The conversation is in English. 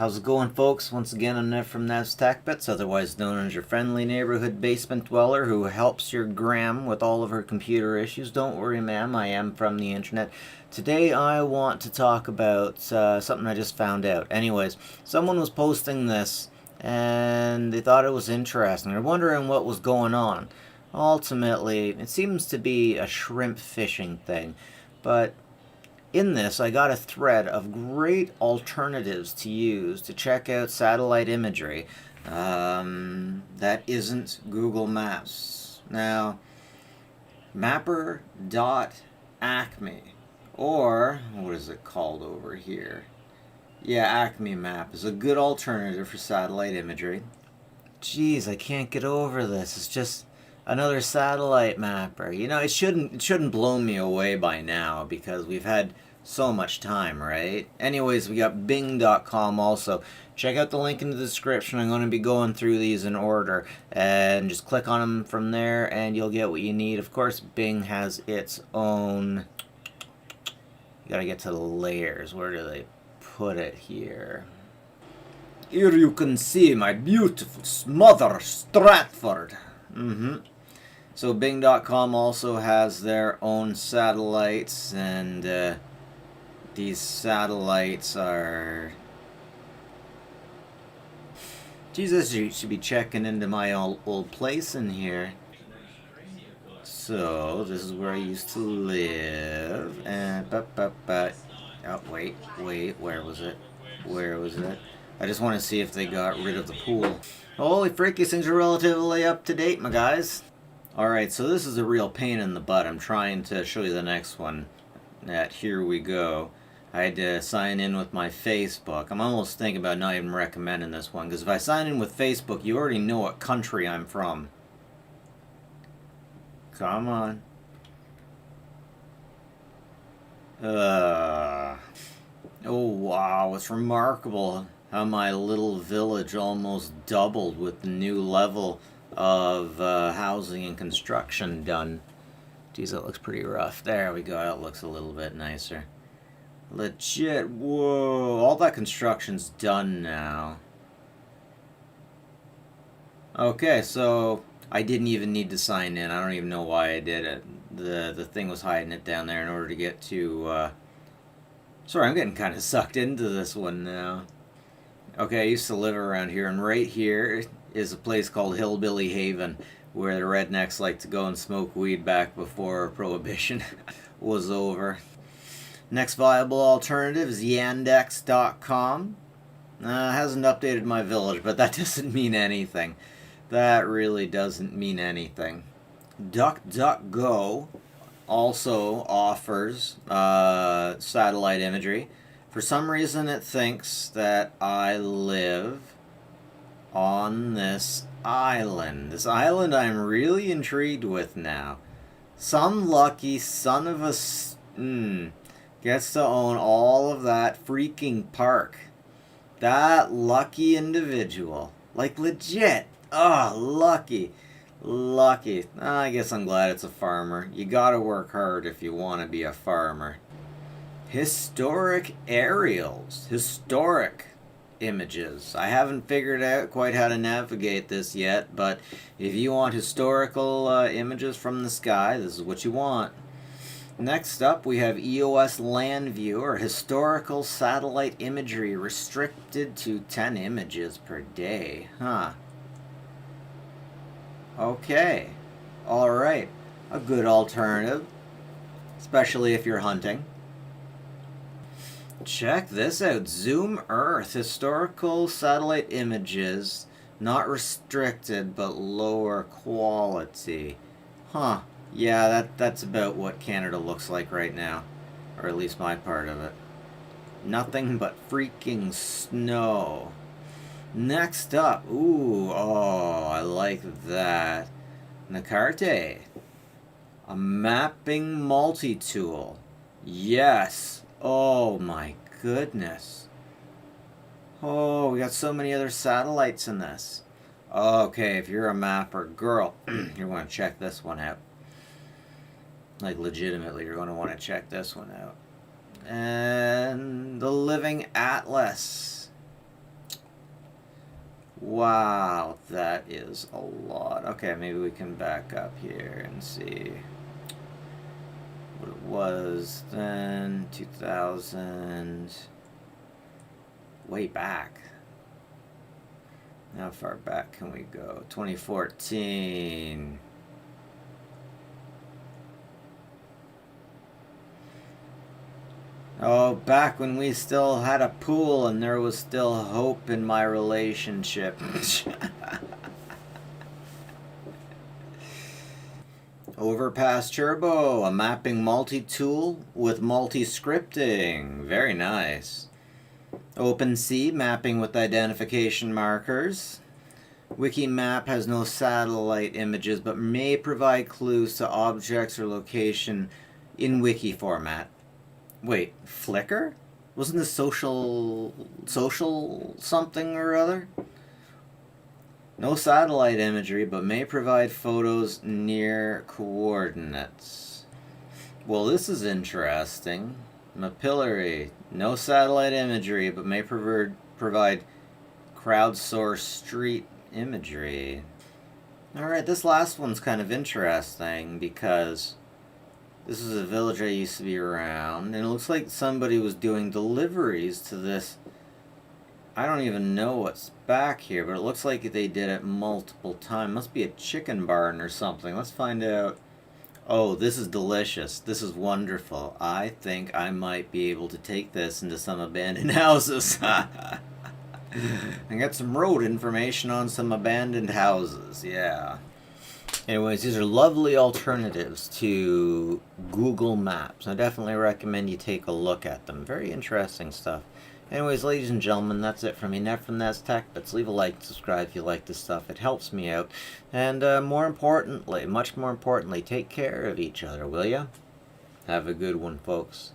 How's it going, folks? Once again, I'm Nev from Nev's Tech Bits, otherwise known as your friendly neighborhood basement dweller who helps your gram with all of her computer issues. Don't worry, ma'am, I am from the internet. Today I want to talk about something I just found out. Anyways, someone was posting this and they thought it was interesting. They're wondering what was going on. Ultimately, it seems to be a shrimp fishing thing, but in this, I got a thread of great alternatives to use to check out satellite imagery that isn't Google Maps. Now, Mapper.acme, or what is it called over here? Yeah, ACME Map is a good alternative for satellite imagery. Jeez, I can't get over this. It's just another satellite mapper. You know, it shouldn't blow me away by now because we've had so much time, right? Anyways, we got Bing.com also. Check out the link in the description. I'm going to be going through these in order, and just click on them from there and you'll get what you need. Of course, Bing has its own... You gotta get to the layers. Where do they put it here? Here you can see my beautiful mother Stratford. So Bing.com also has their own satellites, and these satellites are... Jesus, you should be checking into my old place in here. So, this is where I used to live, and... Oh, wait, where was it? I just want to see if they got rid of the pool. Holy frick, these things are relatively up to date, my guys. Alright, so this is a real pain in the butt. I'm trying to show you the next one. Here we go. I had to sign in with my Facebook. I'm almost thinking about not even recommending this one, because if I sign in with Facebook, you already know what country I'm from. Come on. Oh wow, it's remarkable how my little village almost doubled with the new level of housing and construction done. Geez, that looks pretty rough. There we go, that looks a little bit nicer. Legit, whoa, all that construction's done now. Okay, so I didn't even need to sign in. I don't even know why I did it. The thing was hiding it down there in order to get to... Sorry, I'm getting kind of sucked into this one now. Okay, I used to live around here, and right here is a place called Hillbilly Haven, where the rednecks like to go and smoke weed back before Prohibition was over. Next viable alternative is Yandex.com. Hasn't updated my village, but that doesn't mean anything. That really doesn't mean anything. DuckDuckGo also offers satellite imagery. For some reason it thinks that I live on this island. This island I'm really intrigued with now. Some lucky son of a... gets to own all of that freaking park. That lucky individual. Like legit. Oh, lucky. Lucky. I guess I'm glad it's a farmer. You gotta work hard if you want to be a farmer. Historic aerials. Historic images. I haven't figured out quite how to navigate this yet, but if you want historical images from the sky, this is what you want. Next up, we have EOS Landviewer, historical satellite imagery restricted to 10 images per day. Huh. Okay. Alright. A good alternative, especially if you're hunting. Check this out. Zoom Earth, historical satellite images, not restricted, but lower quality. Huh. Yeah, that's about what Canada looks like right now. Or at least my part of it. Nothing but freaking snow. Next up, I like that. Nakarte. A mapping multi-tool. Yes. Oh my goodness. Oh, we got so many other satellites in this. Okay, if you're a mapper, girl, you're going to check this one out. Like, legitimately, you're going to want to check this one out. And the Living Atlas. Wow, that is a lot. Okay, maybe we can back up here and see what it was then. 2000. Way back. How far back can we go? 2014. Oh, back when we still had a pool and there was still hope in my relationship. Overpass Turbo, a mapping multi-tool with multi-scripting. Very nice. OpenSea, mapping with identification markers. Wikimap has no satellite images but may provide clues to objects or location in wiki format. Wait, Flickr? Wasn't this social something or other? No satellite imagery, but may provide photos near coordinates. Well, this is interesting. Mapillary, no satellite imagery, but may provide crowdsourced street imagery. Alright, this last one's kind of interesting because this is a village I used to be around, and it looks like somebody was doing deliveries to this. I don't even know what's back here, but it looks like they did it multiple times. Must be a chicken barn or something. Let's find out. Oh, this is delicious. This is wonderful. I think I might be able to take this into some abandoned houses. And get some road information on some abandoned houses. Yeah. Anyways, these are lovely alternatives to Google Maps. I definitely recommend you take a look at them. Very interesting stuff. Anyways, ladies and gentlemen, that's it from me. Net from That's Tech. But leave a like and subscribe if you like this stuff. It helps me out. And more importantly, much more importantly, take care of each other, will ya? Have a good one, folks.